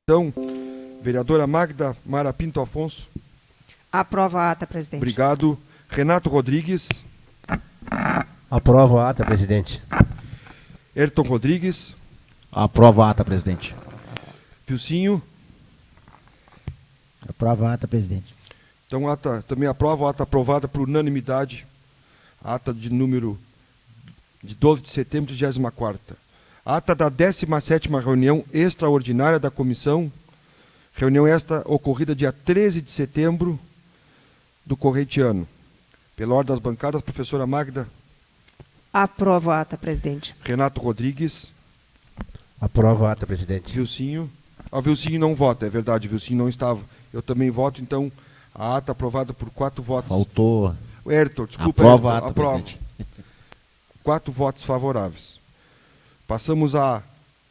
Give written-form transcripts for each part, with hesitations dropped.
Então, vereadora Magda Mara Pinto Afonso. Aprova a ata, presidente. Obrigado. Renato Rodrigues. Aprova a ata, presidente. Ayrton Rodrigues. Aprova a ata, presidente. Vilcinho. Aprova a ata, presidente. Então, também aprova a ata aprovada por unanimidade. A ata de número de 12 de setembro de 24ª. Ata da 17ª reunião extraordinária da comissão. Reunião esta ocorrida dia 13 de setembro do corrente ano. Pela ordem das bancadas, professora Magda. Aprova a ata, presidente. Renato Rodrigues. Aprova a ata, presidente. Vilcinho. O Vilcinho não vota, é verdade, o Vilcinho não estava. Eu também voto, então, a ata aprovada por 4 votos. Faltou. Ayrton, desculpa. Aprova Ayrton, a ata, aprova. presidente. 4 votos favoráveis. Passamos à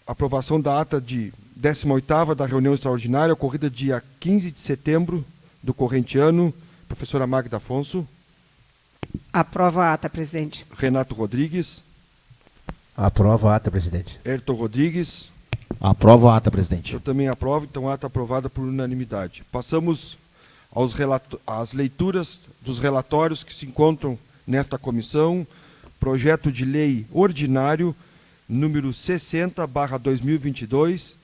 aprovação da ata de 18ª da reunião extraordinária, ocorrida dia 15 de setembro do corrente ano. Professora Magda Afonso. Aprova a ata, presidente. Renato Rodrigues. Aprova a ata, presidente. Ayrton Rodrigues. Aprova a ata, presidente. Eu também aprovo, então a ata aprovada por unanimidade. Passamos às leituras dos relatórios que se encontram nesta comissão. Projeto de lei ordinário número 60/2022,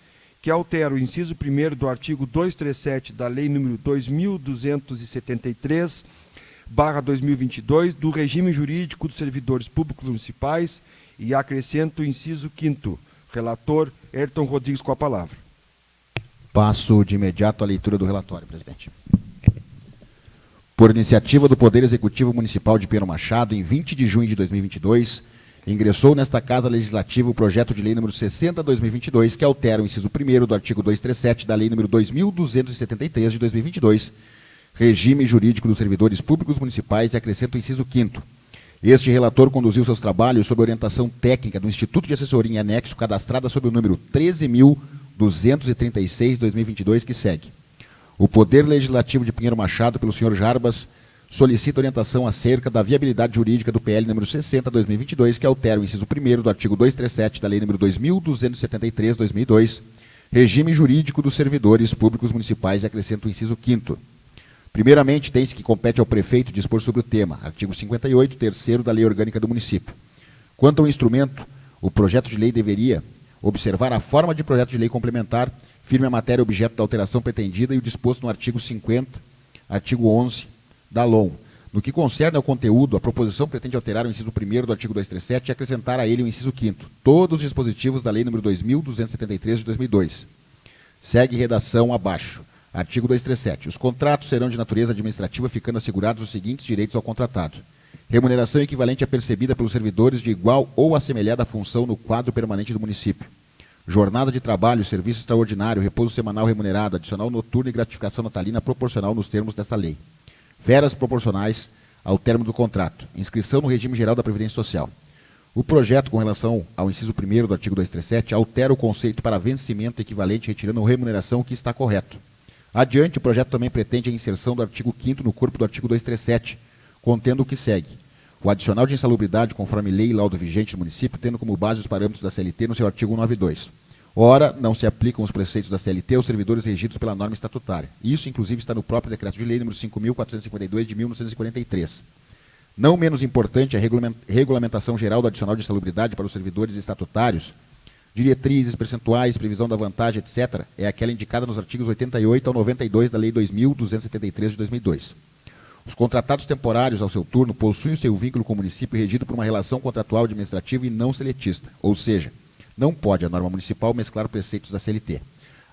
que altera o inciso 1º do artigo 237 da lei número 2273/2022 do regime jurídico dos servidores públicos municipais e acrescenta o inciso 5º. Relator Ayrton Rodrigues com a palavra. Passo de imediato à leitura do relatório, presidente. Por iniciativa do Poder Executivo Municipal de Pinheiro Machado, em 20 de junho de 2022, ingressou nesta Casa Legislativa o projeto de lei número 60/2022, que altera o inciso 1º do artigo 237 da lei número 2273 de 2022, regime jurídico dos servidores públicos municipais, e acrescenta o inciso 5º. Este relator conduziu seus trabalhos sob orientação técnica do Instituto de Assessoria em Anexo, cadastrada sob o número 13.236/2022, que segue. O Poder Legislativo de Pinheiro Machado, pelo senhor Jarbas, solicita orientação acerca da viabilidade jurídica do PL número 60/2022, que altera o inciso 1º do artigo 237 da lei número 2273/2002, regime jurídico dos servidores públicos municipais, e acrescenta o inciso 5º. Primeiramente, tem-se que compete ao prefeito dispor sobre o tema, artigo 58, 3º da Lei Orgânica do Município. Quanto ao instrumento, o projeto de lei deveria observar a forma de projeto de lei complementar, firme a matéria objeto da alteração pretendida e o disposto no artigo 50, artigo 11 da LOM. No que concerne ao conteúdo, a proposição pretende alterar o inciso 1º do artigo 237 e acrescentar a ele o inciso 5º, todos os dispositivos da Lei nº 2273 de 2002. Segue redação abaixo. Artigo 237. Os contratos serão de natureza administrativa, ficando assegurados os seguintes direitos ao contratado: remuneração equivalente à percebida pelos servidores de igual ou assemelhada função no quadro permanente do município. Jornada de trabalho, serviço extraordinário, repouso semanal remunerado, adicional noturno e gratificação natalina proporcional nos termos desta lei. Férias proporcionais ao término do contrato. Inscrição no regime geral da Previdência Social. O projeto, com relação ao inciso 1º do artigo 237, altera o conceito para vencimento equivalente, retirando remuneração, que está correto. Adiante, o projeto também pretende a inserção do artigo 5º no corpo do artigo 237, contendo o que segue: o adicional de insalubridade, conforme lei e laudo vigente do município, tendo como base os parâmetros da CLT no seu artigo 192. Ora, não se aplicam os preceitos da CLT aos servidores regidos pela norma estatutária. Isso, inclusive, está no próprio decreto de lei número 5.452 de 1943. Não menos importante, a regulamentação geral do adicional de insalubridade para os servidores estatutários, diretrizes, percentuais, previsão da vantagem, etc., é aquela indicada nos artigos 88 ao 92 da Lei 2.273 de 2002. Os contratados temporários, ao seu turno, possuem o seu vínculo com o município regido por uma relação contratual administrativa e não seletista, ou seja, não pode a norma municipal mesclar preceitos da CLT.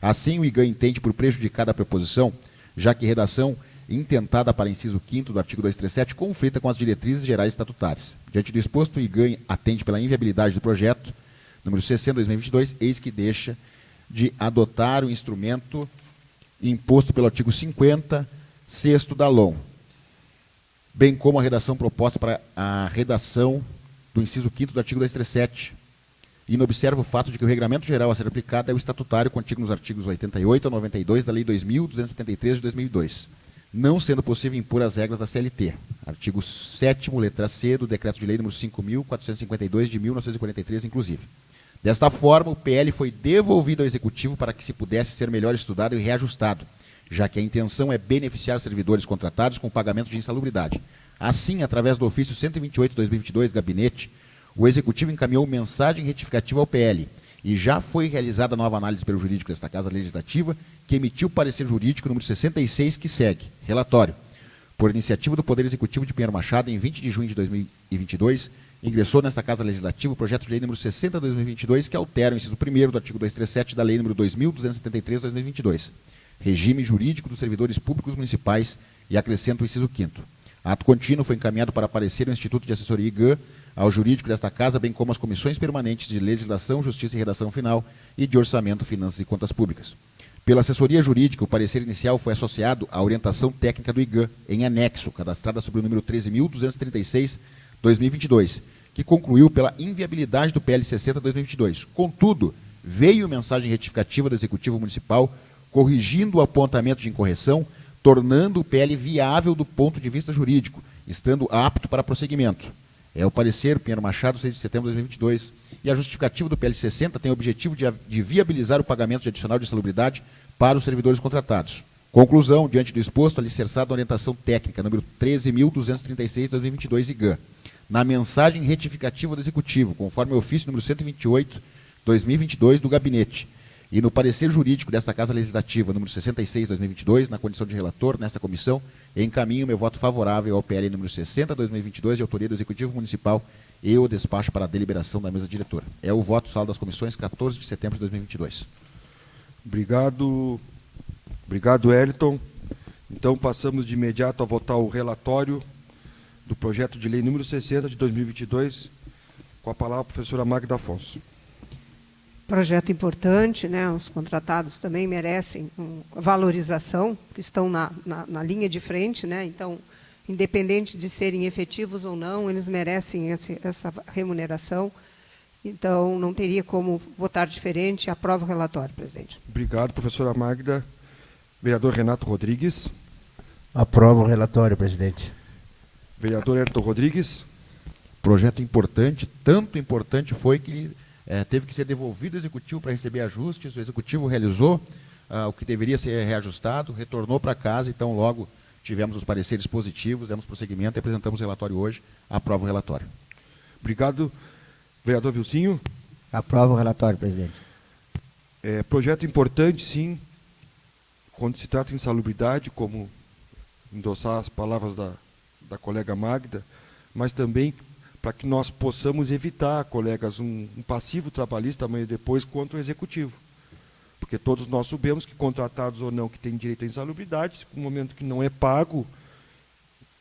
Assim, o IGAM entende por prejudicada a proposição, já que redação intentada para inciso 5º do artigo 237 conflita com as diretrizes gerais estatutárias. Diante do exposto, o IGAM atende pela inviabilidade do projeto número 60/2022, eis que deixa de adotar o instrumento imposto pelo artigo 50, 6º da LOM, bem como a redação proposta para a redação do inciso 5º do artigo 237, e inobserva o fato de que o regramento geral a ser aplicado é o estatutário, contido nos artigos 88 a 92 da Lei 2.273 de 2002, não sendo possível impor as regras da CLT. Artigo 7º, letra C, do Decreto de Lei nº 5.452 de 1943, inclusive. Desta forma, o PL foi devolvido ao Executivo para que se pudesse ser melhor estudado e reajustado, já que a intenção é beneficiar servidores contratados com pagamento de insalubridade. Assim, através do ofício 128/2022, Gabinete, o Executivo encaminhou mensagem retificativa ao PL e já foi realizada nova análise pelo jurídico desta Casa Legislativa, que emitiu o parecer jurídico número 66, que segue. Relatório. Por iniciativa do Poder Executivo de Pinheiro Machado, em 20 de junho de 2022, ingressou nesta Casa Legislativa o projeto de lei número 60/2022, que altera o inciso 1º do artigo 237 da lei número 2273/2022, regime jurídico dos servidores públicos municipais, e acrescenta o inciso 5º. Ato contínuo foi encaminhado para parecer no Instituto de Assessoria IGAN, ao jurídico desta Casa, bem como às comissões permanentes de Legislação, Justiça e Redação Final e de Orçamento, Finanças e Contas Públicas. Pela assessoria jurídica, o parecer inicial foi associado à orientação técnica do IGAN, em anexo, cadastrada sob o número 13.236/2022, que concluiu pela inviabilidade do PL 60/2022. Contudo, veio mensagem retificativa do Executivo Municipal, corrigindo o apontamento de incorreção, tornando o PL viável do ponto de vista jurídico, estando apto para prosseguimento. É o parecer Pinheiro Machado, 6 de setembro de 2022, e a justificativa do PL 60 tem o objetivo de viabilizar o pagamento de adicional de insalubridade para os servidores contratados. Conclusão, diante do exposto, alicerçado na orientação técnica número 13.236/2022 IGAN, na mensagem retificativa do Executivo, conforme o ofício número 128/2022 do Gabinete, e no parecer jurídico desta Casa Legislativa, número 66/2022, na condição de relator nesta comissão, encaminho meu voto favorável ao PL número 60/2022, de autoria do Executivo Municipal, e o despacho para a deliberação da mesa diretora. É o voto, sala das comissões, 14 de setembro de 2022. Obrigado, Elton. Então, passamos de imediato a votar o relatório do projeto de lei número 60 de 2022, com a palavra a professora Magda Afonso. Projeto importante, né? Os contratados também merecem valorização, que estão na linha de frente, né? Então, independente de serem efetivos ou não, eles merecem essa remuneração. Então, não teria como votar diferente. Aprovo o relatório, presidente. Obrigado, professora Magda. Vereador Renato Rodrigues. Aprovo o relatório, presidente. Vereador Ayrton Rodrigues. Projeto importante, tanto importante foi que teve que ser devolvido ao Executivo para receber ajustes. O Executivo realizou o que deveria ser reajustado, retornou para casa, então logo tivemos os pareceres positivos, demos prosseguimento e apresentamos o relatório hoje. Aprovo o relatório. Obrigado. Vereador Vilcinho. Aprovo o relatório, presidente. Projeto importante, sim, quando se trata de insalubridade, como endossar as palavras da colega Magda, mas também para que nós possamos evitar, colegas, um passivo trabalhista amanhã e depois contra o Executivo. Porque todos nós sabemos que, contratados ou não, que têm direito à insalubridade, no momento que não é pago,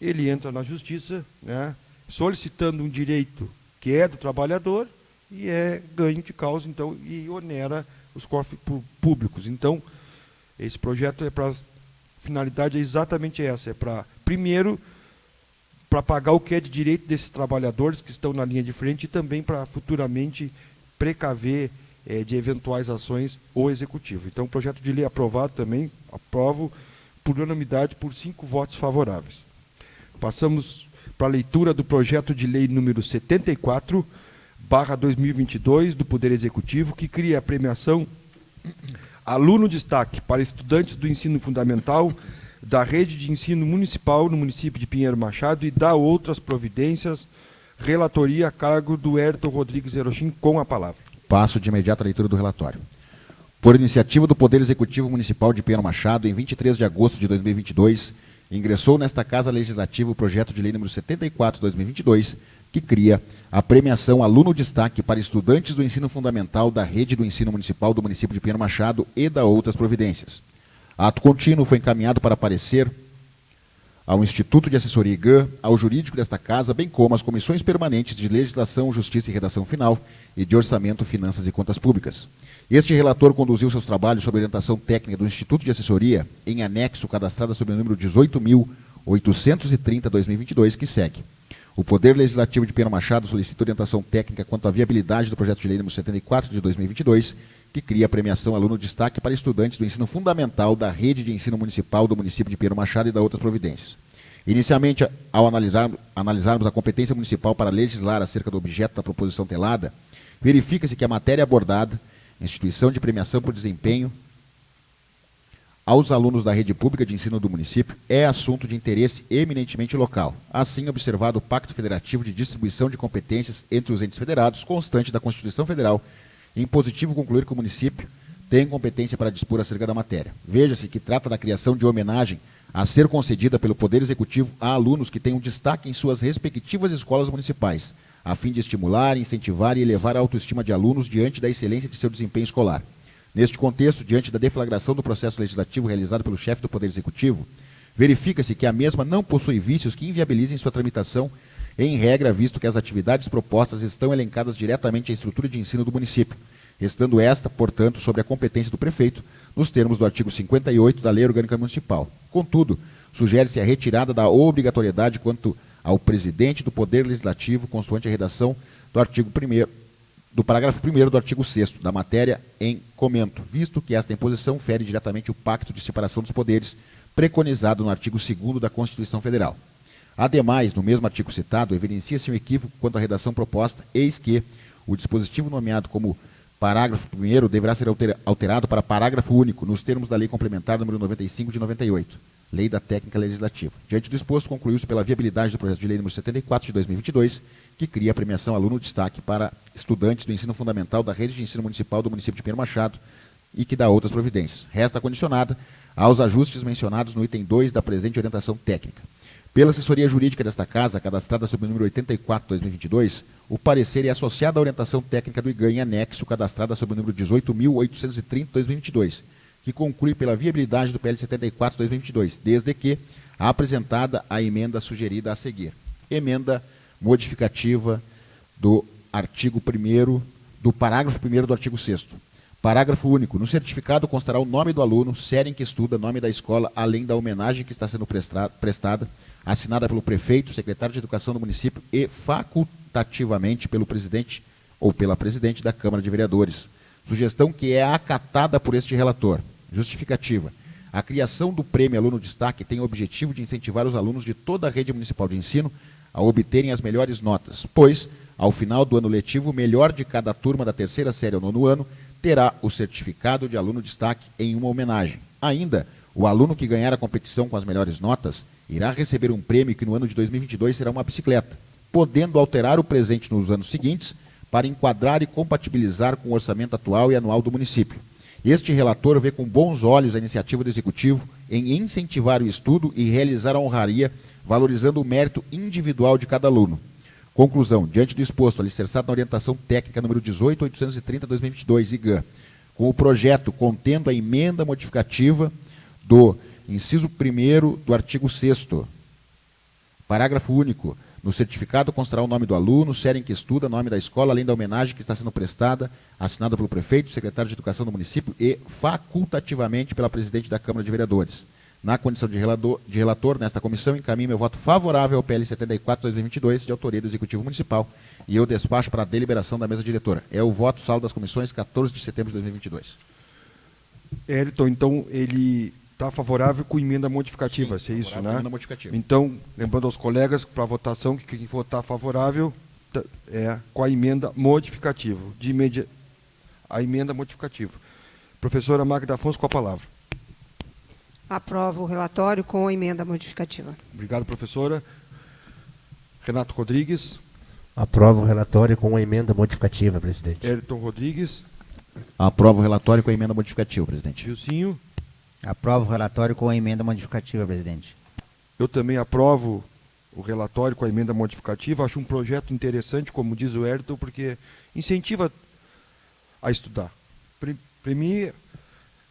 ele entra na Justiça, né, solicitando um direito que é do trabalhador e é ganho de causa, então, e onera os cofres públicos. Então, esse projeto finalidade é exatamente essa, é para, primeiro, para pagar o que é de direito desses trabalhadores que estão na linha de frente e também para futuramente precaver de eventuais ações o Executivo. Então, o projeto de lei aprovado também, aprovo por unanimidade por 5 votos favoráveis. Passamos para a leitura do projeto de lei número 74/2022 do Poder Executivo, que cria a premiação Aluno Destaque para estudantes do ensino fundamental da rede de ensino municipal no município de Pinheiro Machado e dá outras providências. Relatoria a cargo do Ayrton Rodrigues Erochim, com a palavra. Passo de imediato a leitura do relatório. Por iniciativa do Poder Executivo Municipal de Pinheiro Machado, em 23 de agosto de 2022, ingressou nesta Casa Legislativa o projeto de lei número 74/2022, que cria a premiação Aluno Destaque para estudantes do ensino fundamental da rede do ensino municipal do município de Pinheiro Machado e dá outras providências. Ato contínuo foi encaminhado para parecer ao Instituto de Assessoria IGAN, ao jurídico desta Casa, bem como às comissões permanentes de Legislação, Justiça e Redação Final e de Orçamento, Finanças e Contas Públicas. Este relator conduziu seus trabalhos sob orientação técnica do Instituto de Assessoria, em anexo cadastrada sob o número 18.830/2022, que segue. O Poder Legislativo de Pinheiro Machado solicita orientação técnica quanto à viabilidade do projeto de lei número 74 de 2022, que cria a premiação Aluno Destaque para estudantes do ensino fundamental da rede de ensino municipal do município de Pinheiro Machado e da outras providências. Inicialmente, ao analisarmos a competência municipal para legislar acerca do objeto da proposição telada, Verifica-se que a matéria abordada, instituição de premiação por desempenho aos alunos da rede pública de ensino do município, é assunto de interesse eminentemente local. Assim, observado o Pacto Federativo de Distribuição de Competências entre os entes federados, constante da Constituição Federal, em positivo concluir que o município tem competência para dispor acerca da matéria. Veja-se que trata da criação de homenagem a ser concedida pelo Poder Executivo a alunos que tenham destaque em suas respectivas escolas municipais, a fim de estimular, incentivar e elevar a autoestima de alunos diante da excelência de seu desempenho escolar. Neste contexto, diante da deflagração do processo legislativo realizado pelo chefe do Poder Executivo, verifica-se que a mesma não possui vícios que inviabilizem sua tramitação, em regra, visto que as atividades propostas estão elencadas diretamente à estrutura de ensino do município, restando esta, portanto, sob a competência do prefeito, nos termos do artigo 58 da Lei Orgânica Municipal. Contudo, sugere-se a retirada da obrigatoriedade quanto ao presidente do Poder Legislativo, consoante a redação do artigo 1º, do parágrafo 1º do artigo 6º da matéria em comento, visto que esta imposição fere diretamente o Pacto de Separação dos Poderes, preconizado no artigo 2º da Constituição Federal. Ademais, no mesmo artigo citado, evidencia-se um equívoco quanto à redação proposta, eis que o dispositivo nomeado como parágrafo 1º deverá ser alterado para parágrafo único, nos termos da Lei Complementar número 95 de 98, Lei da Técnica Legislativa. Diante do exposto, concluiu-se pela viabilidade do projeto de lei número 74 de 2022, que cria a premiação aluno destaque para estudantes do ensino fundamental da rede de ensino municipal do município de Pinheiro Machado e que dá outras providências. Resta condicionada aos ajustes mencionados no item 2 da presente orientação técnica. Pela assessoria jurídica desta casa, cadastrada sob o número 84/2022, o parecer é associado à orientação técnica do IGAN em anexo, cadastrada sob o número 18.830/2022, que conclui pela viabilidade do PL 74/2022, desde que apresentada a emenda sugerida a seguir. Emenda modificativa do artigo 1º, do parágrafo 1º do artigo 6º. Parágrafo único. No certificado constará o nome do aluno, série em que estuda, nome da escola, além da homenagem que está sendo prestada, assinada pelo prefeito, secretário de Educação do município e facultativamente pelo presidente ou pela presidente da Câmara de Vereadores. Sugestão que é acatada por este relator. Justificativa. A criação do Prêmio Aluno Destaque tem o objetivo de incentivar os alunos de toda a rede municipal de ensino a obterem as melhores notas, pois, ao final do ano letivo, o melhor de cada turma da terceira série ao 9º ano terá o certificado de aluno destaque em uma homenagem. Ainda, o aluno que ganhar a competição com as melhores notas irá receber um prêmio que no ano de 2022 será uma bicicleta, podendo alterar o presente nos anos seguintes para enquadrar e compatibilizar com o orçamento atual e anual do município. Este relator vê com bons olhos a iniciativa do Executivo em incentivar o estudo e realizar a honraria, valorizando o mérito individual de cada aluno. Conclusão. Diante do exposto, alicerçado na orientação técnica número 18.830/2022, IGAN, com o projeto contendo a emenda modificativa do inciso 1º do artigo 6º, parágrafo único. No certificado constará o nome do aluno, série em que estuda, nome da escola, além da homenagem que está sendo prestada, assinada pelo prefeito, secretário de Educação do município e facultativamente pela presidente da Câmara de Vereadores. Na condição de relator nesta comissão, encaminho meu voto favorável ao PL 74/2022, de autoria do Executivo Municipal, e eu despacho para a deliberação da mesa diretora. É o voto saldo das comissões, 14 de setembro de 2022. Elton, então, ele está favorável com emenda modificativa, Sim, é isso, né? emenda modificativa. Então, lembrando aos colegas para a votação que quem votar favorável é com a emenda modificativa, a emenda modificativa. Professora Magda Afonso, com a palavra. Aprovo o relatório com a emenda modificativa. Obrigado, professora. Renato Rodrigues. Aprovo o relatório com a emenda modificativa, presidente. Elton Rodrigues. Aprovo o relatório com a emenda modificativa, presidente. Gilcinho. Aprovo o relatório com a emenda modificativa, presidente. Eu também aprovo o relatório com a emenda modificativa. Acho um projeto interessante, como diz o Elton, porque incentiva a estudar. Premia,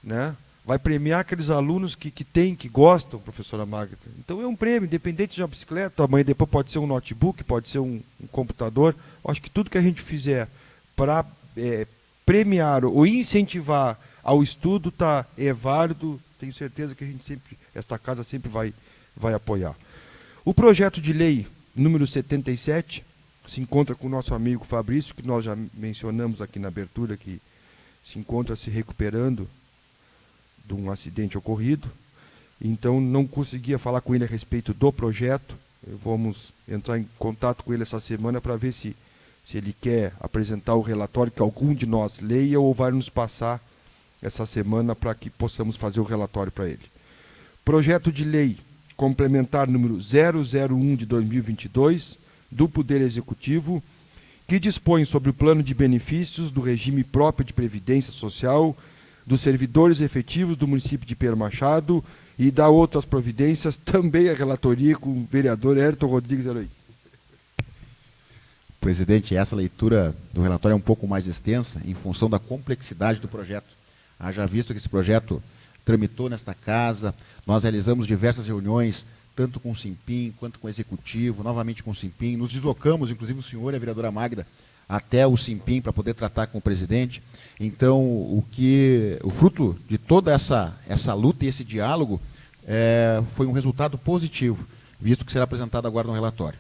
né? Vai premiar aqueles alunos que gostam, professora Magda. Então é um prêmio, independente de uma bicicleta, amanhã depois pode ser um notebook, pode ser um computador. Acho que tudo que a gente fizer para premiar ou incentivar ao estudo é válido. Tenho certeza que esta casa sempre vai apoiar. O projeto de lei número 77 se encontra com o nosso amigo Fabrício, que nós já mencionamos aqui na abertura, que se encontra se recuperando de um acidente ocorrido, então não conseguia falar com ele a respeito do projeto. Vamos entrar em contato com ele essa semana para ver se se ele quer apresentar o relatório, que algum de nós leia ou vai nos passar essa semana para que possamos fazer o relatório para ele. Projeto de lei complementar número 001 de 2022 do Poder Executivo, que dispõe sobre o plano de benefícios do regime próprio de previdência social dos servidores efetivos do município de Pedro Machado e dá outras providências, também a relatoria com o vereador Ayrton Rodrigues Herói. Presidente, essa leitura do relatório é um pouco mais extensa em função da complexidade do projeto. Haja visto que esse projeto tramitou nesta casa, nós realizamos diversas reuniões, tanto com o Simpim quanto com o Executivo, novamente com o Simpim, nos deslocamos, inclusive o senhor e a vereadora Magda, até o Simpim para poder tratar com o presidente. Então, o fruto de toda essa luta e esse diálogo foi um resultado positivo, visto que será apresentado agora no relatório.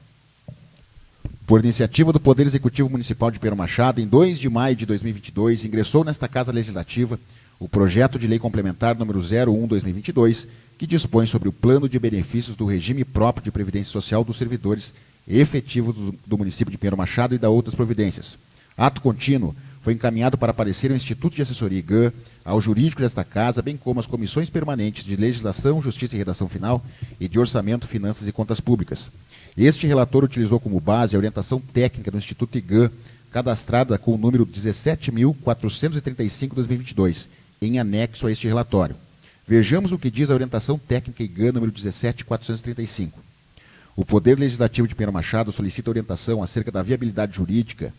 Por iniciativa do Poder Executivo Municipal de Pedro Machado, em 2 de maio de 2022, ingressou nesta Casa Legislativa o projeto de lei complementar número 01/2022, que dispõe sobre o plano de benefícios do regime próprio de previdência social dos servidores efetivos do município de Pedro Machado e da outras providências. Ato contínuo foi encaminhado para parecer ao Instituto de Assessoria IGAN, ao jurídico desta Casa, bem como às comissões permanentes de Legislação, Justiça e Redação Final e de Orçamento, Finanças e Contas Públicas. Este relator utilizou como base a orientação técnica do Instituto IGAN, cadastrada com o número 17.435/2022, em anexo a este relatório. Vejamos o que diz a orientação técnica IGAN número 17.435. O Poder Legislativo de Pedro Machado solicita orientação acerca da viabilidade jurídica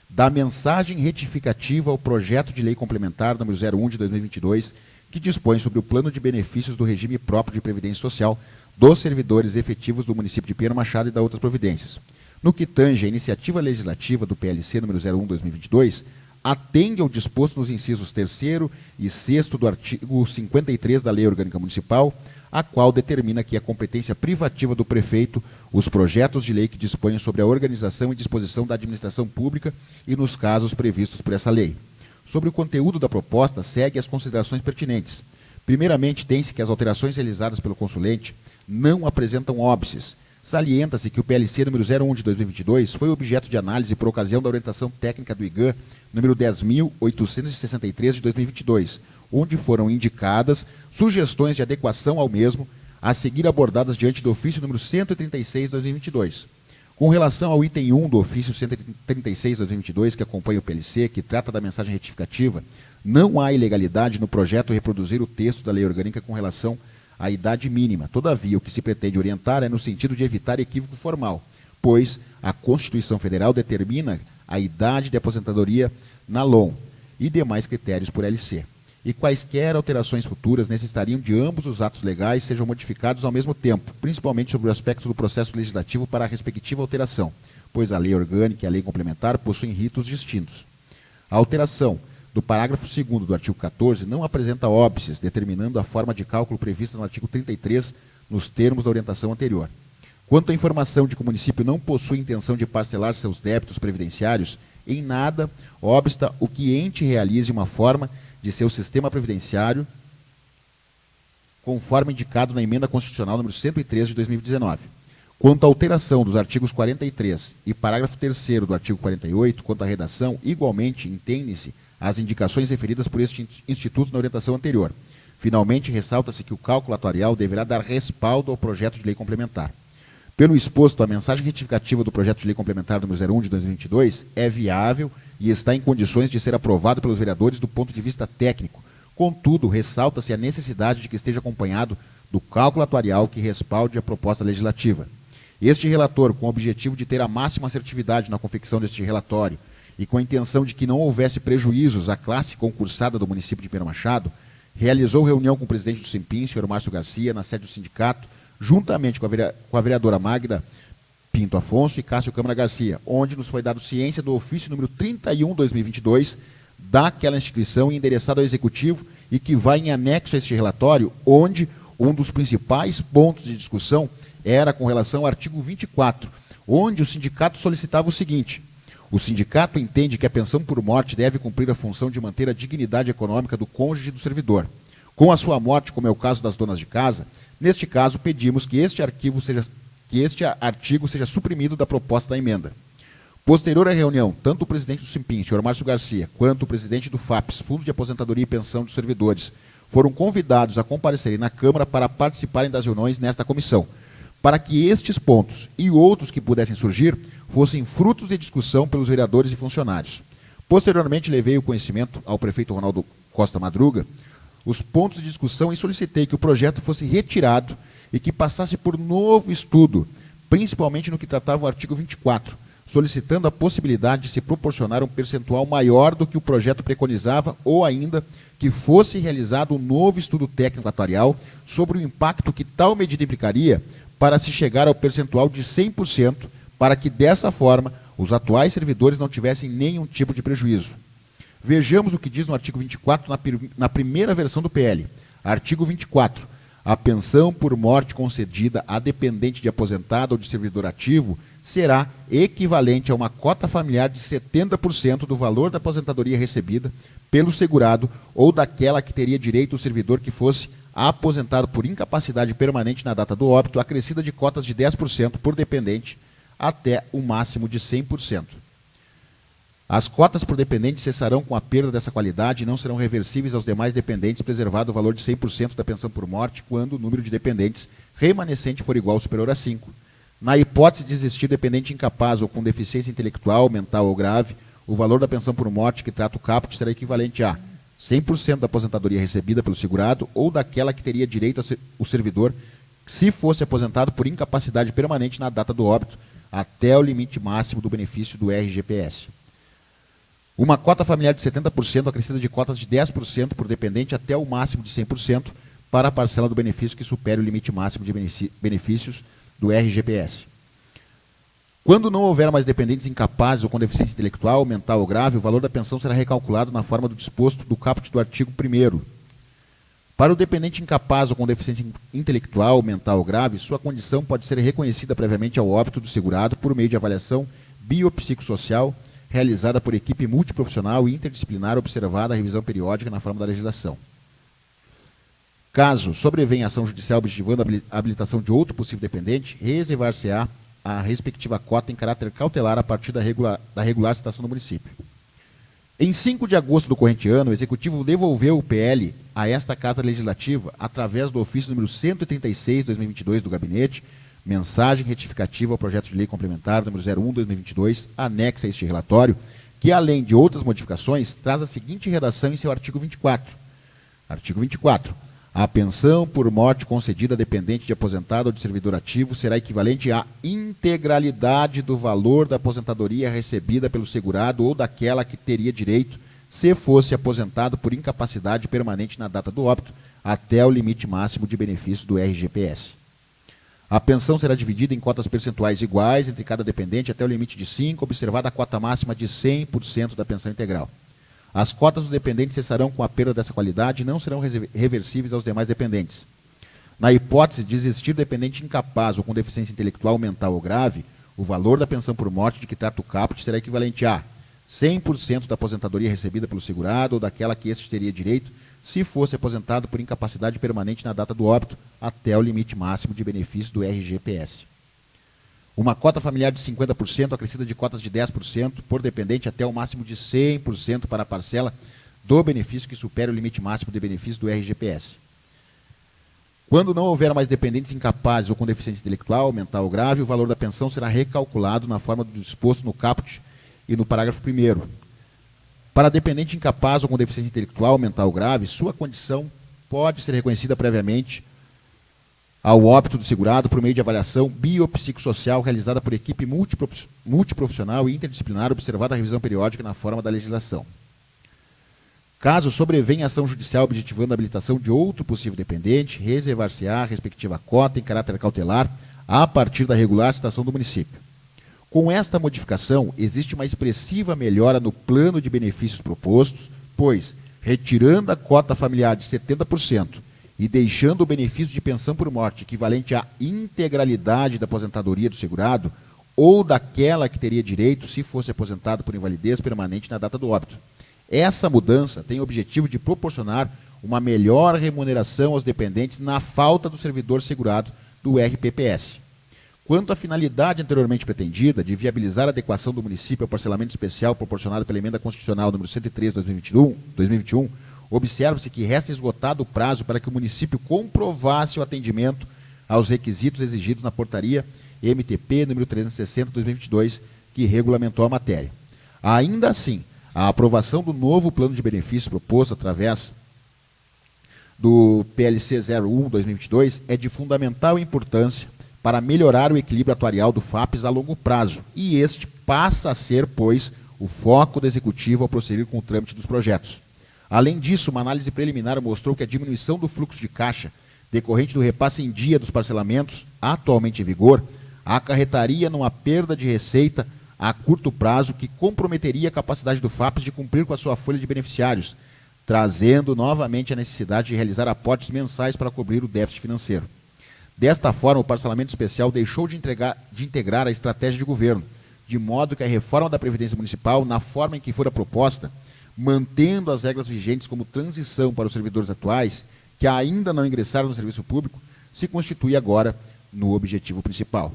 da mensagem retificativa ao projeto de lei complementar número 01 de 2022, que dispõe sobre o plano de benefícios do regime próprio de previdência social dos servidores efetivos do município de Pedro Machado e da outras providências. No que tange a iniciativa legislativa do PLC número 01/2022, atende ao disposto nos incisos 3º e 6º do artigo 53 da Lei Orgânica Municipal, a qual determina que a competência privativa do prefeito os projetos de lei que dispõem sobre a organização e disposição da administração pública e nos casos previstos por essa lei. Sobre o conteúdo da proposta, segue as considerações pertinentes. Primeiramente, tem-se que as alterações realizadas pelo consulente não apresentam óbices. Salienta-se que o PLC número 01 de 2022 foi objeto de análise por ocasião da orientação técnica do IGAN número 10.863 de 2022, onde foram indicadas sugestões de adequação ao mesmo, a seguir abordadas diante do ofício número 136 de 2022. Com relação ao item 1 do ofício 136 de 2022, que acompanha o PLC, que trata da mensagem retificativa, não há ilegalidade no projeto reproduzir o texto da lei orgânica com relação à idade mínima. Todavia, o que se pretende orientar é no sentido de evitar equívoco formal, pois a Constituição Federal determina a idade de aposentadoria na LOM e demais critérios por LC. E quaisquer alterações futuras necessitariam de ambos os atos legais sejam modificados ao mesmo tempo, principalmente sobre o aspecto do processo legislativo para a respectiva alteração, pois a lei orgânica e a lei complementar possuem ritos distintos. A alteração do parágrafo 2º do artigo 14 não apresenta óbices, determinando a forma de cálculo prevista no artigo 33, nos termos da orientação anterior. Quanto à informação de que o município não possui intenção de parcelar seus débitos previdenciários, em nada obsta o que ente realize uma forma de seu sistema previdenciário, conforme indicado na emenda constitucional número 103 de 2019. Quanto à alteração dos artigos 43 e parágrafo 3º do artigo 48, quanto à redação, igualmente entendem-se as indicações referidas por este instituto na orientação anterior. Finalmente, ressalta-se que o cálculo atuarial deverá dar respaldo ao projeto de lei complementar. Pelo exposto, a mensagem retificativa do projeto de lei complementar número 01 de 2022 é viável e está em condições de ser aprovado pelos vereadores do ponto de vista técnico. Contudo, ressalta-se a necessidade de que esteja acompanhado do cálculo atuarial que respalde a proposta legislativa. Este relator, com o objetivo de ter a máxima assertividade na confecção deste relatório e com a intenção de que não houvesse prejuízos à classe concursada do município de Pedro Machado, realizou reunião com o presidente do Simpim, senhor Márcio Garcia, na sede do sindicato, juntamente com a vereadora Magda Pinto Afonso e Cássio Câmara Garcia, onde nos foi dado ciência do ofício número 31/2022 daquela instituição endereçado ao Executivo e que vai em anexo a este relatório, onde um dos principais pontos de discussão era com relação ao artigo 24, onde o sindicato solicitava o seguinte: o sindicato entende que a pensão por morte deve cumprir a função de manter a dignidade econômica do cônjuge do servidor. Com a sua morte, como é o caso das donas de casa, neste caso pedimos que este artigo seja suprimido da proposta da emenda. Posterior à reunião, tanto o presidente do Simpim, senhor Márcio Garcia, quanto o presidente do FAPES, Fundo de Aposentadoria e Pensão dos Servidores, foram convidados a comparecerem na Câmara para participarem das reuniões nesta comissão, para que estes pontos e outros que pudessem surgir fossem frutos de discussão pelos vereadores e funcionários. Posteriormente, levei o conhecimento ao prefeito Ronaldo Costa Madruga os pontos de discussão e solicitei que o projeto fosse retirado e que passasse por novo estudo, principalmente no que tratava o artigo 24, solicitando a possibilidade de se proporcionar um percentual maior do que o projeto preconizava ou ainda que fosse realizado um novo estudo técnico atuarial sobre o impacto que tal medida implicaria para se chegar ao percentual de 100%, para que, dessa forma, os atuais servidores não tivessem nenhum tipo de prejuízo. Vejamos o que diz no artigo 24, na primeira versão do PL. Artigo 24. A pensão por morte concedida a dependente de aposentado ou de servidor ativo será equivalente a uma cota familiar de 70% do valor da aposentadoria recebida pelo segurado ou daquela que teria direito o servidor que fosse aposentado por incapacidade permanente na data do óbito, acrescida de cotas de 10% por dependente até o máximo de 100%. As cotas por dependente cessarão com a perda dessa qualidade e não serão reversíveis aos demais dependentes, preservado o valor de 100% da pensão por morte quando o número de dependentes remanescente for igual ou superior a 5. Na hipótese de existir dependente incapaz ou com deficiência intelectual, mental ou grave, o valor da pensão por morte que trata o caput será equivalente a 100% da aposentadoria recebida pelo segurado ou daquela que teria direito o servidor se fosse aposentado por incapacidade permanente na data do óbito, até o limite máximo do benefício do RGPS. Uma cota familiar de 70% acrescida de cotas de 10% por dependente até o máximo de 100% para a parcela do benefício que supere o limite máximo de benefícios do RGPS. Quando não houver mais dependentes incapazes ou com deficiência intelectual, mental ou grave, o valor da pensão será recalculado na forma do disposto do caput do artigo 1º. Para o dependente incapaz ou com deficiência intelectual, mental ou grave, sua condição pode ser reconhecida previamente ao óbito do segurado por meio de avaliação biopsicossocial realizada por equipe multiprofissional e interdisciplinar observada a revisão periódica na forma da legislação. Caso sobrevenha ação judicial objetivando a habilitação de outro possível dependente, reservar-se-á a respectiva cota em caráter cautelar a partir da regular citação do município. Em 5 de agosto do corrente ano, o Executivo devolveu o PL a esta Casa Legislativa através do ofício número 136/2022 do Gabinete, mensagem retificativa ao projeto de lei complementar número 01/2022, anexa a este relatório, que, além de outras modificações, traz a seguinte redação em seu artigo 24. Artigo 24. A pensão por morte concedida a dependente de aposentado ou de servidor ativo será equivalente à integralidade do valor da aposentadoria recebida pelo segurado ou daquela que teria direito se fosse aposentado por incapacidade permanente na data do óbito, até o limite máximo de benefício do RGPS. A pensão será dividida em cotas percentuais iguais entre cada dependente até o limite de 5, observada a cota máxima de 100% da pensão integral. As cotas do dependente cessarão com a perda dessa qualidade e não serão reversíveis aos demais dependentes. Na hipótese de existir dependente incapaz ou com deficiência intelectual, mental ou grave, o valor da pensão por morte de que trata o caput será equivalente a 100% da aposentadoria recebida pelo segurado ou daquela que este teria direito se fosse aposentado por incapacidade permanente na data do óbito, até o limite máximo de benefício do RGPS. Uma cota familiar de 50%, acrescida de cotas de 10% por dependente até o máximo de 100% para a parcela do benefício que supere o limite máximo de benefício do RGPS. Quando não houver mais dependentes incapazes ou com deficiência intelectual, mental ou grave, o valor da pensão será recalculado na forma do disposto no caput e no parágrafo 1º. Para dependente incapaz ou com deficiência intelectual, mental ou grave, sua condição pode ser reconhecida previamente ao óbito do segurado por meio de avaliação biopsicossocial realizada por equipe multiprofissional e interdisciplinar, observada a revisão periódica na forma da legislação. Caso sobrevenha ação judicial objetivando a habilitação de outro possível dependente, reservar-se-á a respectiva cota em caráter cautelar a partir da regular citação do município. Com esta modificação, existe uma expressiva melhora no plano de benefícios propostos, pois, retirando a cota familiar de 70%, e deixando o benefício de pensão por morte equivalente à integralidade da aposentadoria do segurado ou daquela que teria direito se fosse aposentado por invalidez permanente na data do óbito. Essa mudança tem o objetivo de proporcionar uma melhor remuneração aos dependentes na falta do servidor segurado do RPPS. Quanto à finalidade anteriormente pretendida de viabilizar a adequação do município ao parcelamento especial proporcionado pela Emenda Constitucional número 103 de 2021, observa-se que resta esgotado o prazo para que o município comprovasse o atendimento aos requisitos exigidos na portaria MTP número 360 de 2022, que regulamentou a matéria. Ainda assim, a aprovação do novo plano de benefícios proposto através do PLC 01/2022 é de fundamental importância para melhorar o equilíbrio atuarial do FAPES a longo prazo, e este passa a ser, pois, o foco do Executivo ao prosseguir com o trâmite dos projetos. Além disso, uma análise preliminar mostrou que a diminuição do fluxo de caixa decorrente do repasse em dia dos parcelamentos atualmente em vigor acarretaria numa perda de receita a curto prazo que comprometeria a capacidade do FAPES de cumprir com a sua folha de beneficiários, trazendo novamente a necessidade de realizar aportes mensais para cobrir o déficit financeiro. Desta forma, o parcelamento especial deixou de integrar a estratégia de governo, de modo que a reforma da Previdência Municipal, na forma em que fora proposta, mantendo as regras vigentes como transição para os servidores atuais, que ainda não ingressaram no serviço público, se constitui agora no objetivo principal.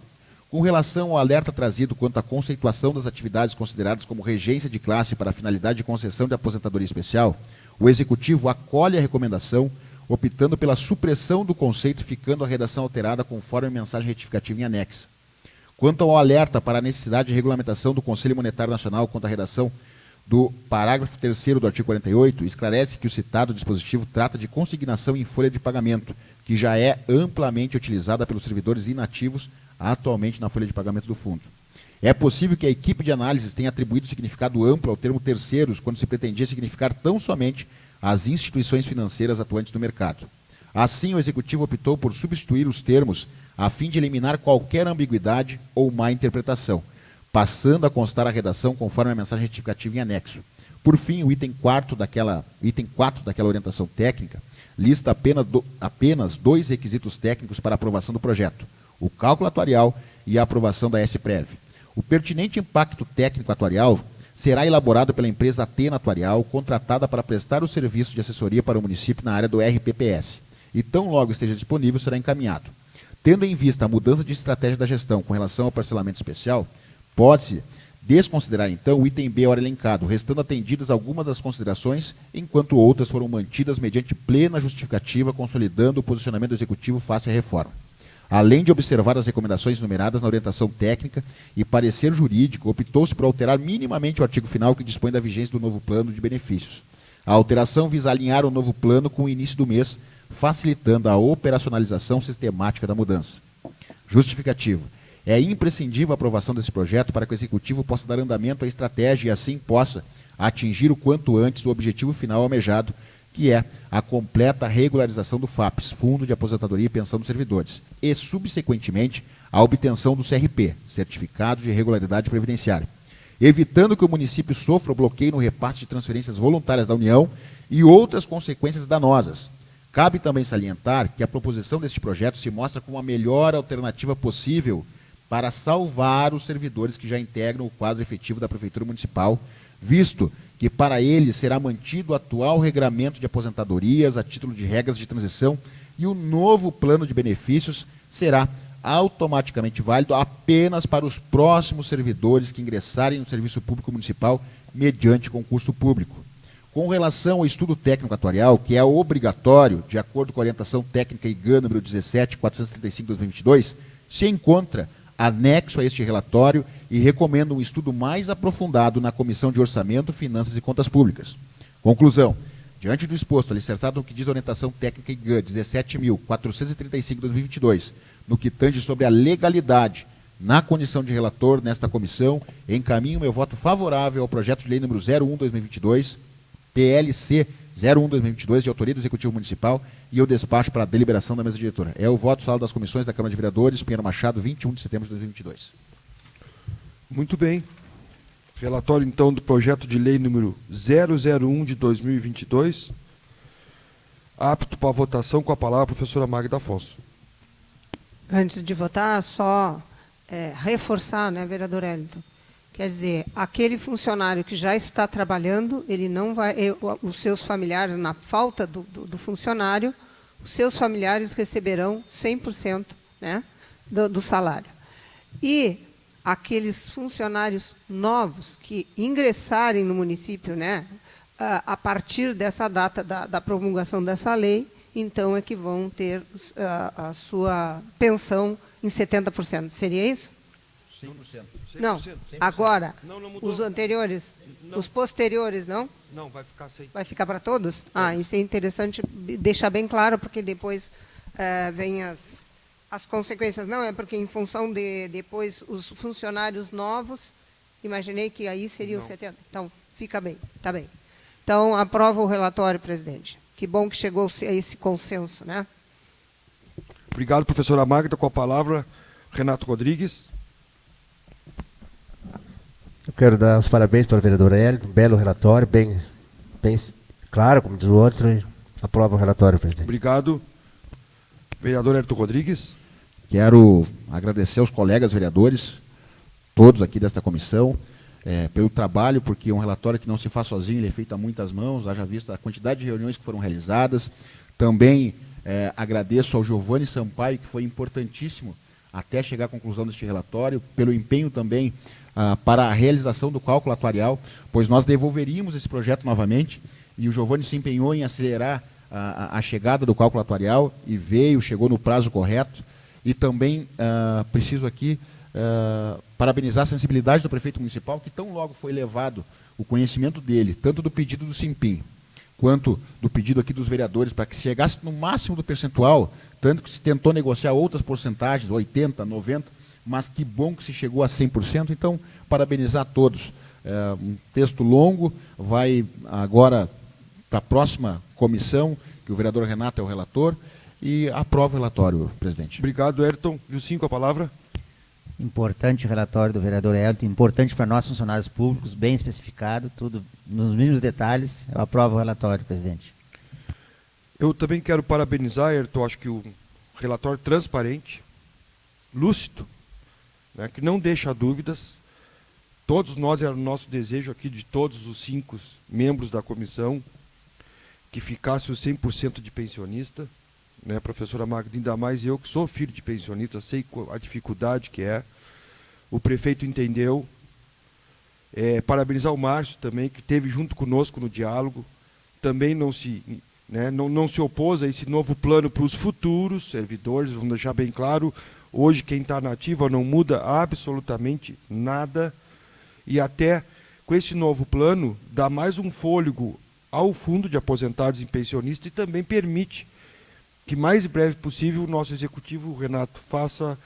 Com relação ao alerta trazido quanto à conceituação das atividades consideradas como regência de classe para a finalidade de concessão de aposentadoria especial, o Executivo acolhe a recomendação, optando pela supressão do conceito, ficando a redação alterada conforme a mensagem retificativa em anexo. Quanto ao alerta para a necessidade de regulamentação do Conselho Monetário Nacional quanto à redação do parágrafo 3º do artigo 48, esclarece que o citado dispositivo trata de consignação em folha de pagamento, que já é amplamente utilizada pelos servidores inativos atualmente na folha de pagamento do fundo. É possível que a equipe de análises tenha atribuído significado amplo ao termo terceiros, quando se pretendia significar tão somente as instituições financeiras atuantes no mercado. Assim, o Executivo optou por substituir os termos a fim de eliminar qualquer ambiguidade ou má interpretação, passando a constar a redação conforme a mensagem retificativa em anexo. Por fim, o item 4 daquela orientação técnica lista apenas 2 requisitos técnicos para aprovação do projeto: o cálculo atuarial e a aprovação da SPREV. O pertinente impacto técnico atuarial será elaborado pela empresa Atena Atuarial, contratada para prestar o serviço de assessoria para o município na área do RPPS, e tão logo esteja disponível, será encaminhado. Tendo em vista a mudança de estratégia da gestão com relação ao parcelamento especial, pode-se desconsiderar, então, o item B ora elencado, restando atendidas algumas das considerações, enquanto outras foram mantidas mediante plena justificativa, consolidando o posicionamento do Executivo face à reforma. Além de observar as recomendações numeradas na orientação técnica e parecer jurídico, optou-se por alterar minimamente o artigo final que dispõe da vigência do novo plano de benefícios. A alteração visa alinhar o novo plano com o início do mês, facilitando a operacionalização sistemática da mudança. Justificativo. É imprescindível a aprovação desse projeto para que o Executivo possa dar andamento à estratégia e assim possa atingir o quanto antes o objetivo final almejado, que é a completa regularização do FAPES, Fundo de Aposentadoria e Pensão dos Servidores, e, subsequentemente, a obtenção do CRP, Certificado de Regularidade Previdenciária, evitando que o município sofra o bloqueio no repasse de transferências voluntárias da União e outras consequências danosas. Cabe também salientar que a proposição deste projeto se mostra como a melhor alternativa possível para salvar os servidores que já integram o quadro efetivo da Prefeitura Municipal, visto que para eles será mantido o atual regramento de aposentadorias a título de regras de transição e o novo plano de benefícios será automaticamente válido apenas para os próximos servidores que ingressarem no Serviço Público Municipal mediante concurso público. Com relação ao estudo técnico atuarial, que é obrigatório, de acordo com a orientação técnica IGAN número 17.435/2022, se encontra anexo a este relatório e recomendo um estudo mais aprofundado na Comissão de Orçamento, Finanças e Contas Públicas. Conclusão. Diante do exposto, alicerçado no que diz a orientação técnica IGAN 17.435/2022, no que tange sobre a legalidade na condição de relator nesta comissão, encaminho meu voto favorável ao projeto de lei número 01/2022, PLC 01/2022, de autoria do Executivo Municipal, e eu despacho para a deliberação da mesa diretora. É o voto sala das comissões da Câmara de Vereadores, Pinheiro Machado, 21 de setembro de 2022. Muito bem. Relatório, então, do projeto de lei número 001 de 2022. Apto para votação, com a palavra a professora Magda Afonso. Antes de votar, só reforçar, né, vereador Wellington? Quer dizer, aquele funcionário que já está trabalhando, ele não vai, os seus familiares, na falta do funcionário, os seus familiares receberão 100%, né, do salário. E aqueles funcionários novos que ingressarem no município, né, a partir dessa data da promulgação dessa lei, então é que vão ter a sua pensão em 70%. Seria isso? 100%. Não, 100%. agora, Não mudou. os anteriores, Não. os posteriores, não? Não, vai ficar sem. Vai ficar para todos? Isso é interessante deixar bem claro, porque depois vem as consequências. Não, é porque em função de depois os funcionários novos, imaginei que aí seriam 70%. Então, fica bem, está bem. Então, aprova o relatório, presidente. Que bom que chegou a esse consenso, né? Obrigado, professora Magda. Com a palavra, Renato Rodrigues. Eu quero dar os parabéns para o vereador Hélio, um belo relatório, bem claro, como diz o outro, e aprova o relatório, presidente. Obrigado. Vereador Hélio Rodrigues. Quero agradecer aos colegas vereadores, todos aqui desta comissão, pelo trabalho, porque é um relatório que não se faz sozinho, ele é feito a muitas mãos, haja vista a quantidade de reuniões que foram realizadas. Também agradeço ao Giovanni Sampaio, que foi importantíssimo até chegar à conclusão deste relatório, pelo empenho também para a realização do cálculo atuarial, pois nós devolveríamos esse projeto novamente, e o Giovanni se empenhou em acelerar a chegada do cálculo atuarial, e chegou no prazo correto. E também preciso aqui parabenizar a sensibilidade do prefeito municipal, que tão logo foi levado o conhecimento dele, tanto do pedido do Simpim, quanto do pedido aqui dos vereadores, para que se chegasse no máximo do percentual, tanto que se tentou negociar outras porcentagens, 80%, 90%, mas que bom que se chegou a 100%, então, parabenizar a todos. Um texto longo, vai agora para a próxima comissão, que o vereador Renato é o relator, e aprova o relatório, presidente. Obrigado, Ayrton. E o 5, a palavra. Importante o relatório do vereador Hélio, importante para nós funcionários públicos, bem especificado, tudo nos mínimos detalhes. Eu aprovo o relatório, presidente. Eu também quero parabenizar, Ayrton, acho que o relatório transparente, lúcido, né, que não deixa dúvidas. Todos nós, era o nosso desejo aqui, de todos os 5 membros da comissão, que ficasse os 100% de pensionista, né, professora Magda, ainda mais eu que sou filho de pensionista, sei a dificuldade que é. O prefeito entendeu. Parabenizar o Márcio também, que esteve junto conosco no diálogo, também não se opôs a esse novo plano para os futuros servidores, vamos deixar bem claro, hoje quem está na ativa não muda absolutamente nada, e até com esse novo plano dá mais um fôlego ao fundo de aposentados e pensionistas, e também permite que mais breve possível o nosso executivo, Renato, faça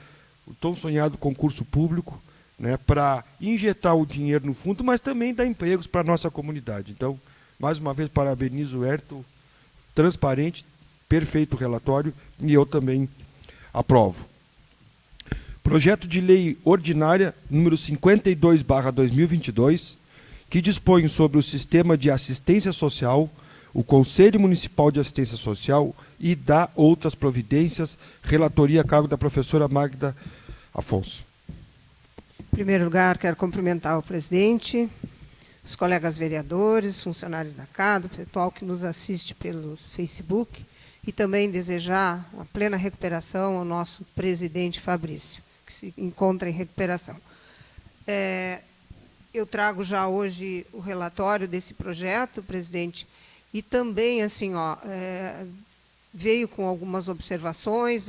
o tão sonhado concurso público, né, para injetar o dinheiro no fundo, mas também dar empregos para a nossa comunidade. Então, mais uma vez, parabenizo o Ayrton, transparente, perfeito relatório, e eu também aprovo. Projeto de Lei Ordinária número 52/2022, que dispõe sobre o Sistema de Assistência Social, o Conselho Municipal de Assistência Social e dá outras providências, relatoria a cargo da professora Magda Afonso. Em primeiro lugar, quero cumprimentar o presidente, os colegas vereadores, funcionários da casa, o pessoal que nos assiste pelo Facebook, e também desejar uma plena recuperação ao nosso presidente Fabrício, que se encontra em recuperação. Eu trago já hoje o relatório desse projeto, presidente, e também, assim, veio com algumas observações,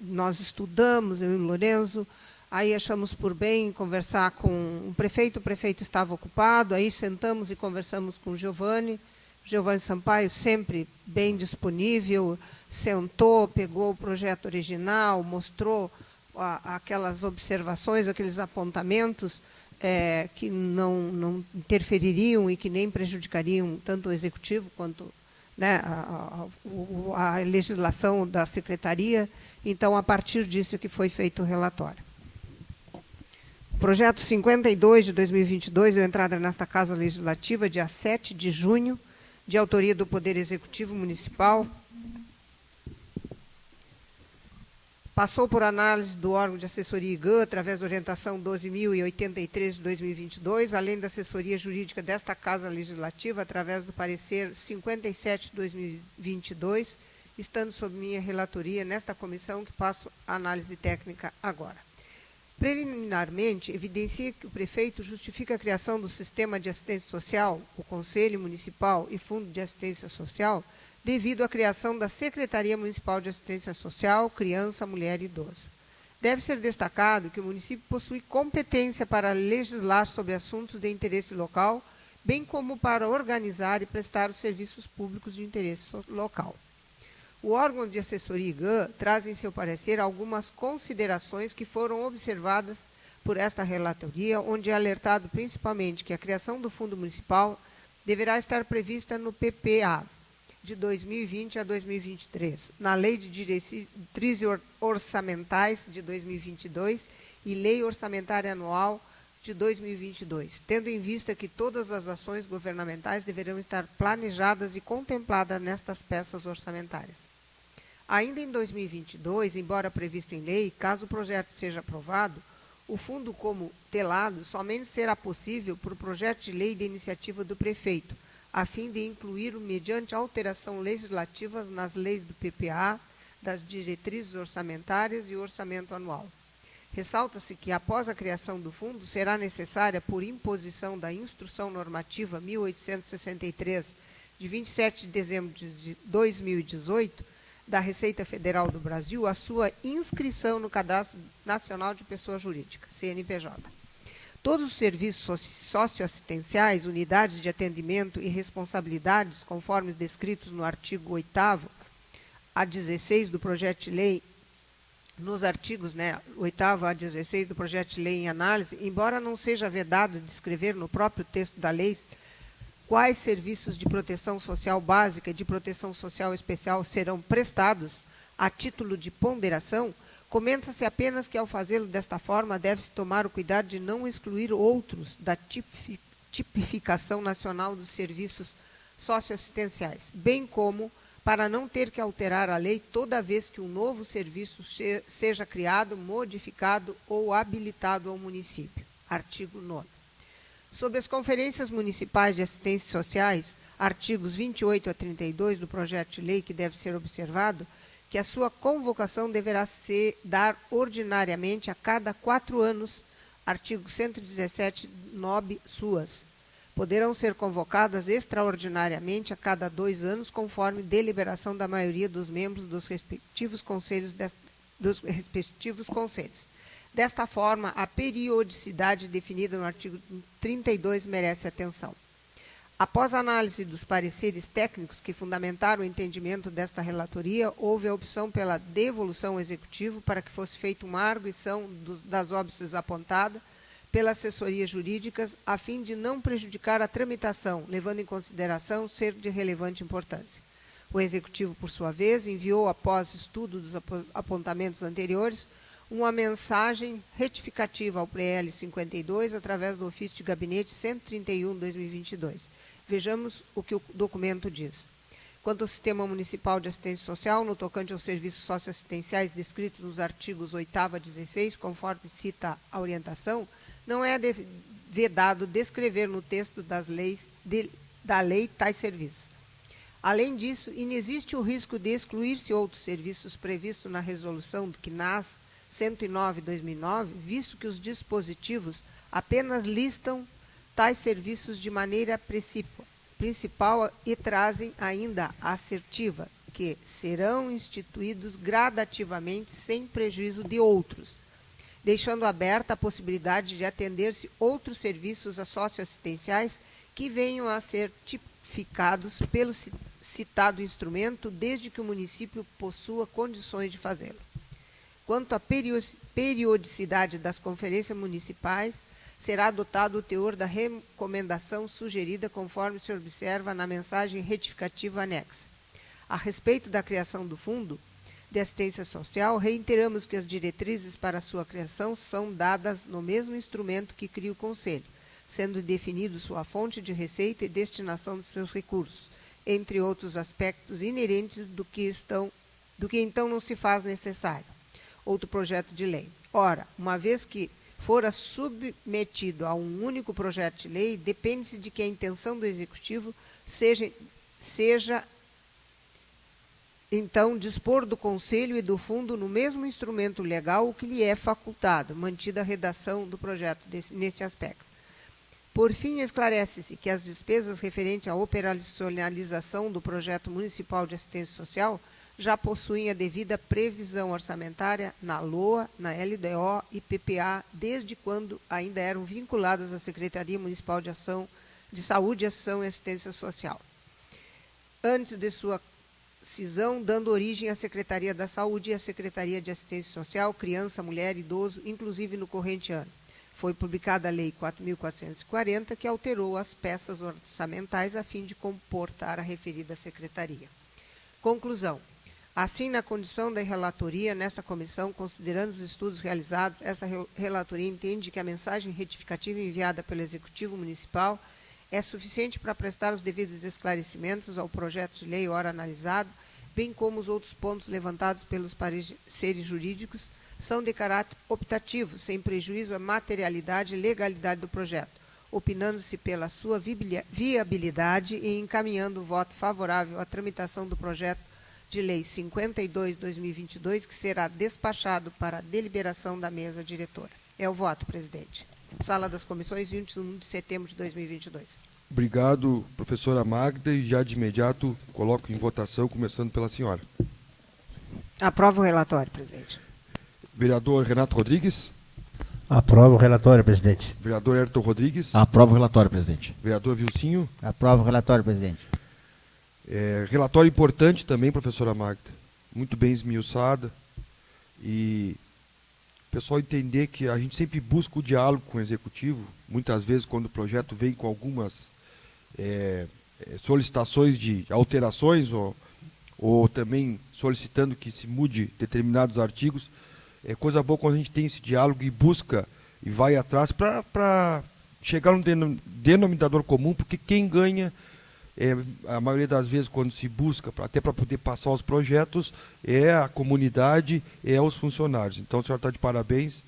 nós estudamos, eu e o Lorenzo, aí achamos por bem conversar com o prefeito estava ocupado, aí sentamos e conversamos com o Giovanni Sampaio, sempre bem disponível, sentou, pegou o projeto original, mostrou aquelas observações, aqueles apontamentos, que não interfeririam e que nem prejudicariam tanto o executivo quanto, né, a legislação da secretaria. Então, a partir disso que foi feito o relatório. Projeto 52 de 2022, deu entrada nesta Casa Legislativa, dia 7 de junho, de autoria do Poder Executivo Municipal. Passou por análise do órgão de assessoria IGAN, através da orientação 12.083 de 2022, além da assessoria jurídica desta Casa Legislativa, através do parecer 57 de 2022, estando sob minha relatoria nesta comissão, que passo a análise técnica agora. Preliminarmente, evidencia que o prefeito justifica a criação do Sistema de Assistência Social, o Conselho Municipal e Fundo de Assistência Social, devido à criação da Secretaria Municipal de Assistência Social, Criança, Mulher e Idoso. Deve ser destacado que o município possui competência para legislar sobre assuntos de interesse local, bem como para organizar e prestar os serviços públicos de interesse local. O órgão de assessoria IGAM traz em seu parecer algumas considerações que foram observadas por esta relatoria, onde é alertado principalmente que a criação do Fundo Municipal deverá estar prevista no PPA de 2020 a 2023, na Lei de Diretrizes Orçamentais de 2022 e Lei Orçamentária Anual de 2022, tendo em vista que todas as ações governamentais deverão estar planejadas e contempladas nestas peças orçamentárias. Ainda em 2022, embora previsto em lei, caso o projeto seja aprovado, o fundo como telado somente será possível por projeto de lei de iniciativa do prefeito, a fim de incluir, mediante alteração legislativa, nas leis do PPA, das diretrizes orçamentárias e orçamento anual. Ressalta-se que, após a criação do fundo, será necessária, por imposição da Instrução Normativa 1863, de 27 de dezembro de 2018, da Receita Federal do Brasil, a sua inscrição no Cadastro Nacional de Pessoa Jurídica, CNPJ. Todos os serviços socioassistenciais, unidades de atendimento e responsabilidades, conforme descritos no artigo 8º a 16 do projeto de lei, nos artigos 8º a 16 do projeto de lei em análise, embora não seja vedado descrever no próprio texto da lei quais serviços de proteção social básica e de proteção social especial serão prestados a título de ponderação, comenta-se apenas que, ao fazê-lo desta forma, deve-se tomar o cuidado de não excluir outros da tipificação nacional dos serviços socioassistenciais, bem como para não ter que alterar a lei toda vez que um novo serviço seja criado, modificado ou habilitado ao município. Artigo 9º. Sobre as conferências municipais de assistências sociais, artigos 28 a 32 do projeto de lei, que deve ser observado, que a sua convocação deverá se dar ordinariamente a cada 4 anos, artigo 117, nob. suas. Poderão ser convocadas extraordinariamente a cada 2 anos, conforme deliberação da maioria dos membros dos respectivos conselhos. Desta forma, a periodicidade definida no artigo 32 merece atenção. Após a análise dos pareceres técnicos que fundamentaram o entendimento desta relatoria, houve a opção pela devolução ao Executivo para que fosse feita uma arguição das óbices apontadas pelas assessorias jurídicas, a fim de não prejudicar a tramitação, levando em consideração ser de relevante importância. O Executivo, por sua vez, enviou, após estudo dos apontamentos anteriores, uma mensagem retificativa ao PL 52 através do ofício de gabinete 131/2022. Vejamos o que o documento diz. Quanto ao Sistema Municipal de Assistência Social, no tocante aos serviços socioassistenciais descritos nos artigos 8º a 16, conforme cita a orientação, não é vedado descrever no texto da lei tais serviços. Além disso, inexiste o risco de excluir-se outros serviços previstos na resolução do CNAS 109/2009, visto que os dispositivos apenas listam tais serviços de maneira principal e trazem ainda a assertiva, que serão instituídos gradativamente sem prejuízo de outros, deixando aberta a possibilidade de atender-se outros serviços socioassistenciais que venham a ser tipificados pelo citado instrumento, desde que o município possua condições de fazê-lo. Quanto à periodicidade das conferências municipais, será adotado o teor da recomendação sugerida, conforme se observa na mensagem retificativa anexa. A respeito da criação do Fundo de Assistência Social, reiteramos que as diretrizes para sua criação são dadas no mesmo instrumento que cria o Conselho, sendo definido sua fonte de receita e destinação de seus recursos, entre outros aspectos inerentes do que então não se faz necessário outro projeto de lei. Ora, uma vez que fora submetido a um único projeto de lei, depende-se de que a intenção do Executivo seja então, dispor do Conselho e do Fundo no mesmo instrumento legal o que lhe é facultado, mantida a redação do projeto nesse aspecto. Por fim, esclarece-se que as despesas referentes à operacionalização do projeto municipal de assistência social já possuem a devida previsão orçamentária na LOA, na LDO e PPA, desde quando ainda eram vinculadas à Secretaria Municipal de Saúde, Ação e Assistência Social. Antes de sua cisão, dando origem à Secretaria da Saúde e à Secretaria de Assistência Social, Criança, Mulher e Idoso, inclusive no corrente ano. Foi publicada a Lei 4.440, que alterou as peças orçamentais a fim de comportar a referida secretaria. Conclusão. Assim, na condição da relatoria, nesta comissão, considerando os estudos realizados, essa relatoria entende que a mensagem retificativa enviada pelo Executivo Municipal é suficiente para prestar os devidos esclarecimentos ao projeto de lei ora analisado, bem como os outros pontos levantados pelos pareceres jurídicos, são de caráter optativo, sem prejuízo à materialidade e legalidade do projeto, opinando-se pela sua viabilidade e encaminhando o voto favorável à tramitação do projeto de lei 52/2022, que será despachado para a deliberação da mesa diretora. É o voto, presidente. Sala das Comissões, 21 de setembro de 2022. Obrigado, professora Magda, e já de imediato coloco em votação, começando pela senhora. Aprovo o relatório, presidente. Vereador Renato Rodrigues. Aprovo o relatório, presidente. Vereador Ayrton Rodrigues. Aprovo o relatório, presidente. Vereador Vilcinho. Aprovo o relatório, presidente. Relatório importante também, professora Magda. Muito bem esmiuçada. E o pessoal entender que a gente sempre busca o diálogo com o Executivo. Muitas vezes, quando o projeto vem com algumas solicitações de alterações ou também solicitando que se mude determinados artigos, é coisa boa quando a gente tem esse diálogo e busca e vai atrás para chegar num denominador comum, porque quem ganha, a maioria das vezes, quando se busca, até para poder passar os projetos, é a comunidade, é os funcionários. Então, a senhora está de parabéns,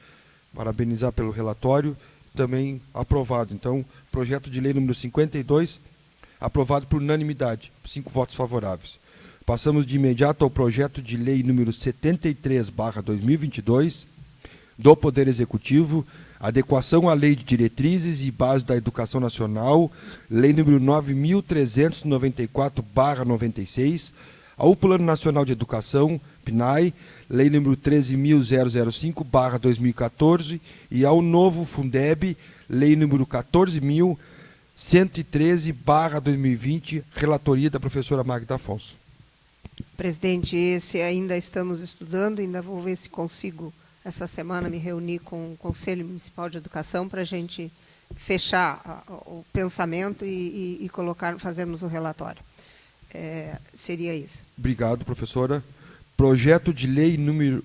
parabenizar pelo relatório, também aprovado. Então, projeto de lei número 52, aprovado por unanimidade, 5 votos favoráveis. Passamos de imediato ao projeto de lei número 73/2022, do Poder Executivo, adequação à Lei de Diretrizes e Bases da Educação Nacional, lei número 9.394/96, ao Plano Nacional de Educação, PNAE, lei número 13.005/2014, e ao novo Fundeb, lei número 14.113/2020, relatoria da professora Magda Afonso. Presidente, esse ainda estamos estudando, ainda vou ver se consigo, essa semana, me reunir com o Conselho Municipal de Educação para a gente fechar o pensamento e fazermos o relatório. Seria isso. Obrigado, professora. Projeto de lei número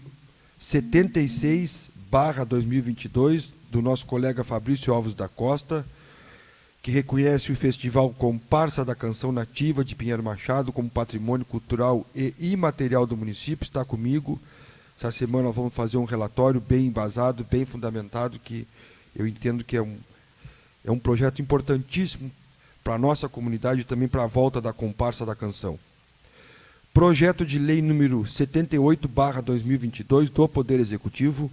76/2022, do nosso colega Fabrício Alves da Costa, que reconhece o Festival Comparsa da Canção Nativa de Pinheiro Machado como patrimônio cultural e imaterial do município, está comigo. Essa semana nós vamos fazer um relatório bem embasado, bem fundamentado, que eu entendo que é um projeto importantíssimo para a nossa comunidade e também para a volta da comparsa da canção. Projeto de lei número 78/2022 do Poder Executivo,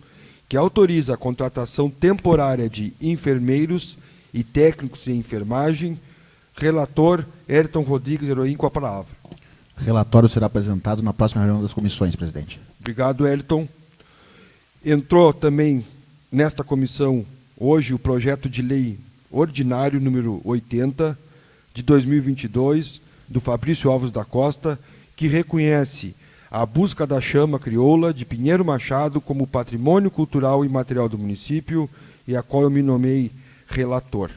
que autoriza a contratação temporária de enfermeiros e técnicos em enfermagem. Relator Ayrton Rodrigues Heroim, com a palavra. O relatório será apresentado na próxima reunião das comissões, presidente. Obrigado, Ayrton. Entrou também nesta comissão hoje o projeto de lei ordinário número 80 de 2022 do Fabrício Alves da Costa, que reconhece a busca da chama crioula de Pinheiro Machado como patrimônio cultural e material do município, e a qual eu me nomei relator.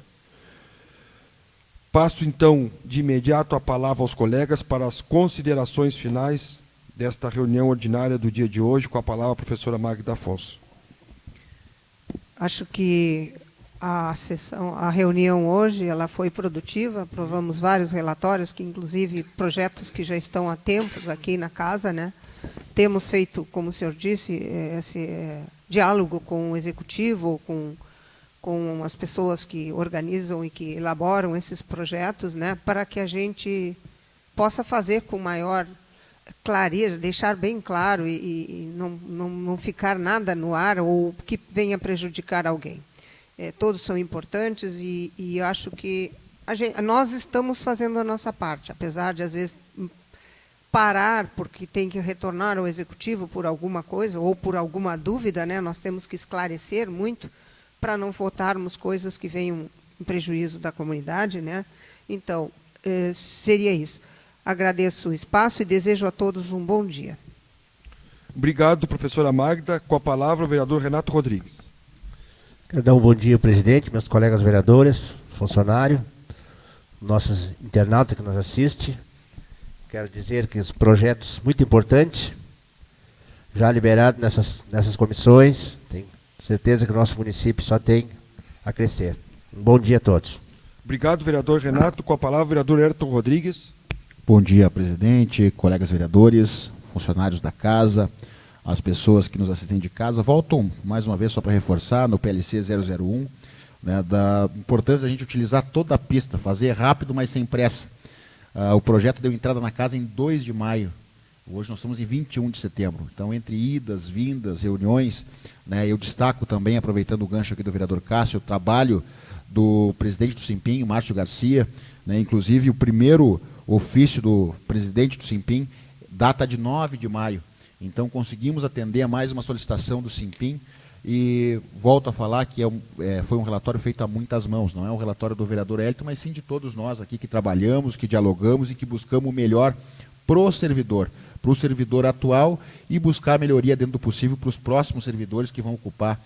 Passo, então, de imediato a palavra aos colegas para as considerações finais desta reunião ordinária do dia de hoje, com a palavra a professora Magda Afonso. Acho que a reunião hoje ela foi produtiva, aprovamos vários relatórios, que inclusive projetos que já estão há tempos aqui na casa, né? Temos feito, como o senhor disse, esse diálogo com o Executivo, com as pessoas que organizam e que elaboram esses projetos, né, para que a gente possa fazer com maior clareza, deixar bem claro e não ficar nada no ar ou que venha prejudicar alguém. Todos são importantes e eu acho que nós estamos fazendo a nossa parte, apesar de, às vezes, parar porque tem que retornar ao executivo por alguma coisa ou por alguma dúvida, né? Nós temos que esclarecer muito para não votarmos coisas que venham em prejuízo da comunidade, né? Então, seria isso. Agradeço o espaço e desejo a todos um bom dia. Obrigado, professora Magda. Com a palavra, o vereador Renato Rodrigues. Quero dar um bom dia ao presidente, meus colegas vereadores, funcionários, nossos internautas que nos assistem. Quero dizer que os projetos muito importantes, já liberados nessas comissões, tenho certeza que o nosso município só tem a crescer. Um bom dia a todos. Obrigado, vereador Renato. Com a palavra, o vereador Ayrton Rodrigues. Bom dia, presidente, colegas vereadores, funcionários da casa, as pessoas que nos assistem de casa. Volto mais uma vez só para reforçar no PLC 001, né, da importância da gente utilizar toda a pista, fazer rápido, mas sem pressa. O projeto deu entrada na casa em 2 de maio. Hoje nós estamos em 21 de setembro. Então, entre idas, vindas, reuniões, né, eu destaco também, aproveitando o gancho aqui do vereador Cássio, o trabalho do presidente do Simpim, Márcio Garcia, né, inclusive o primeiro ofício do presidente do Simpim data de 9 de maio. Então, conseguimos atender a mais uma solicitação do Simpim e volto a falar que foi um relatório feito a muitas mãos, não é um relatório do vereador Hélito, mas sim de todos nós aqui que trabalhamos, que dialogamos e que buscamos o melhor para o servidor atual e buscar a melhoria dentro do possível para os próximos servidores que vão ocupar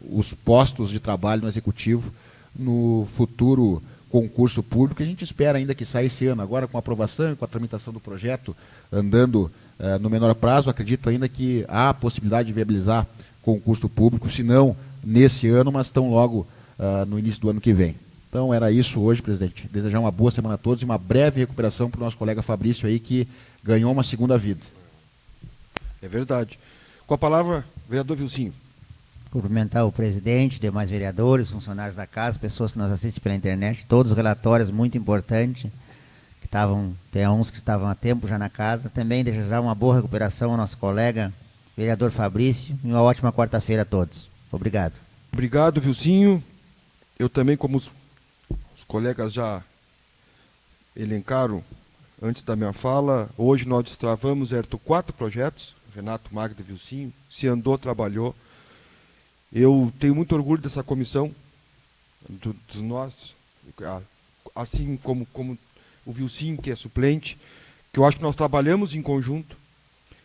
os postos de trabalho no Executivo no futuro concurso público, que a gente espera ainda que saia esse ano. Agora, com a aprovação e com a tramitação do projeto andando no menor prazo, acredito ainda que há a possibilidade de viabilizar concurso público, se não nesse ano, mas tão logo no início do ano que vem. Então, era isso hoje, presidente. Desejar uma boa semana a todos e uma breve recuperação para o nosso colega Fabrício aí, que ganhou uma segunda vida. É verdade. Com a palavra, vereador Vilcinho. Cumprimentar o presidente, demais vereadores, funcionários da casa, pessoas que nos assistem pela internet, todos os relatórios muito importantes, que tem uns que estavam há tempo já na casa. Também desejar uma boa recuperação ao nosso colega, vereador Fabrício, e uma ótima quarta-feira a todos. Obrigado. Obrigado, Vilcinho. Eu também, como os colegas já elencaram antes da minha fala, hoje nós destravamos 4 projetos, Renato, Magda e Vilcinho, se andou, trabalhou. Eu tenho muito orgulho dessa comissão, dos nossos, assim como o Vilcinho, que é suplente, que eu acho que nós trabalhamos em conjunto,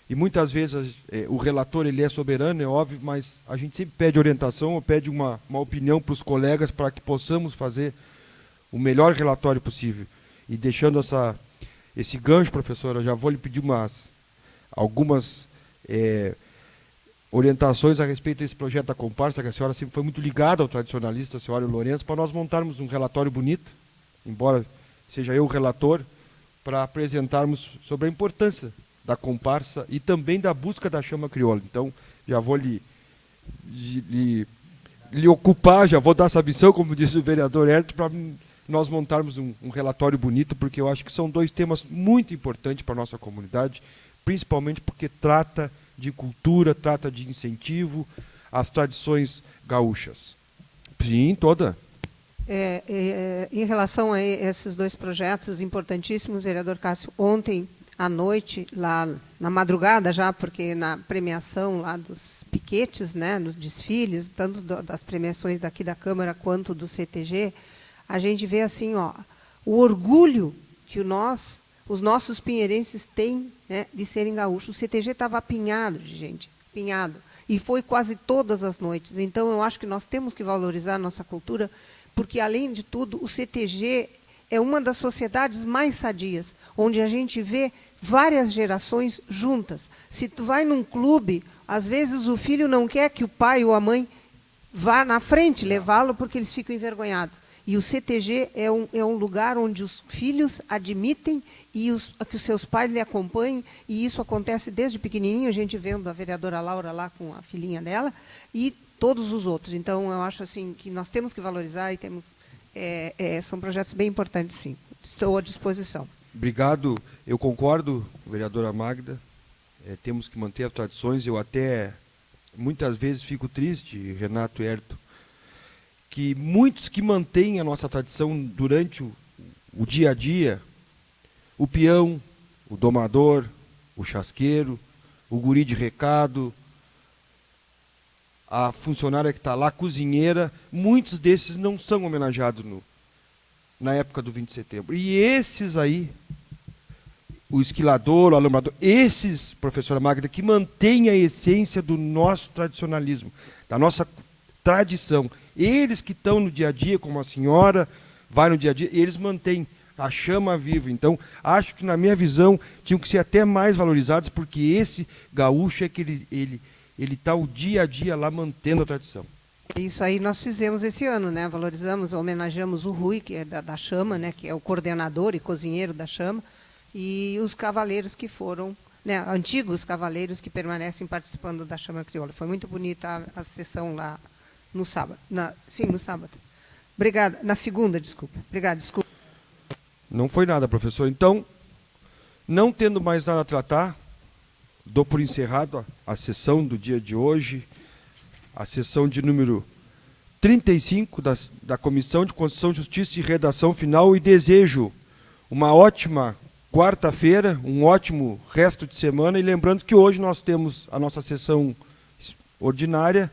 e muitas vezes o relator ele é soberano, é óbvio, mas a gente sempre pede orientação, ou pede uma opinião para os colegas para que possamos fazer o melhor relatório possível. E deixando esse gancho, professora, eu já vou lhe pedir algumas orientações a respeito desse projeto da comparsa, que a senhora sempre foi muito ligada ao tradicionalista, a senhora Lourenço, para nós montarmos um relatório bonito, embora seja eu o relator, para apresentarmos sobre a importância da comparsa e também da busca da chama crioula. Então, já vou lhe ocupar, já vou dar essa missão, como disse o vereador Herto, para nós montarmos um relatório bonito, porque eu acho que são 2 temas muito importantes para a nossa comunidade, principalmente porque trata de cultura, trata de incentivo às tradições gaúchas. Sim, toda. Em relação a esses 2 projetos importantíssimos, vereador Cássio, ontem à noite, lá na madrugada já, porque na premiação lá dos piquetes, né, nos desfiles, tanto das premiações daqui da Câmara quanto do CTG, a gente vê assim, o orgulho que os nossos pinheirenses têm, né, de serem gaúchos. O CTG estava apinhado de gente, apinhado, e foi quase todas as noites. Então, eu acho que nós temos que valorizar a nossa cultura, porque, além de tudo, o CTG é uma das sociedades mais sadias, onde a gente vê várias gerações juntas. Se tu vai num clube, às vezes o filho não quer que o pai ou a mãe vá na frente levá-lo porque eles ficam envergonhados. E o CTG é um lugar onde os filhos admitem que os seus pais lhe acompanhem, e isso acontece desde pequenininho, a gente vendo a vereadora Laura lá com a filhinha dela, e todos os outros. Então, eu acho assim que nós temos que valorizar e temos... são projetos bem importantes, sim. Estou à disposição. Obrigado. Eu concordo, vereadora Magda. Temos que manter as tradições. Eu até muitas vezes fico triste, Renato e Herto, que muitos que mantêm a nossa tradição durante o dia a dia, o peão, o domador, o chasqueiro, o guri de recado, a funcionária que está lá, a cozinheira, muitos desses não são homenageados na época do 20 de setembro. E esses aí, o esquilador, o alambrador, esses, professora Magda, que mantêm a essência do nosso tradicionalismo, da nossa tradição, eles que estão no dia a dia, como a senhora vai no dia a dia, eles mantêm a chama viva. Então, acho que, na minha visão, tinham que ser até mais valorizados, porque esse gaúcho é que ele está o dia a dia lá mantendo a tradição. Isso aí nós fizemos esse ano, né? Valorizamos, homenageamos o Rui, que é da Chama, né? Que é o coordenador e cozinheiro da Chama, e os cavaleiros que foram, né? Antigos cavaleiros que permanecem participando da Chama Crioula. Foi muito bonita a sessão lá no sábado. Sim, no sábado. Obrigada. Na segunda, desculpa. Obrigada, desculpa. Não foi nada, professor. Então, não tendo mais nada a tratar, dou por encerrado a sessão do dia de hoje, a sessão de número 35 da Comissão de Constituição, Justiça e Redação Final, e desejo uma ótima quarta-feira, um ótimo resto de semana, e lembrando que hoje nós temos a nossa sessão ordinária,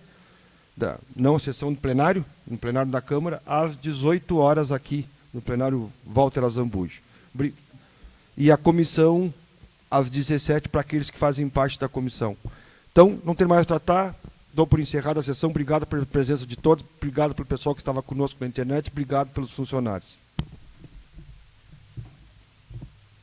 não a sessão do plenário, no plenário da Câmara, às 18 horas aqui, no plenário Walter Azambuja. E a comissão às 17 para aqueles que fazem parte da comissão. Então, não tem mais a tratar, dou por encerrada a sessão. Obrigado pela presença de todos, obrigado pelo pessoal que estava conosco na internet, obrigado pelos funcionários.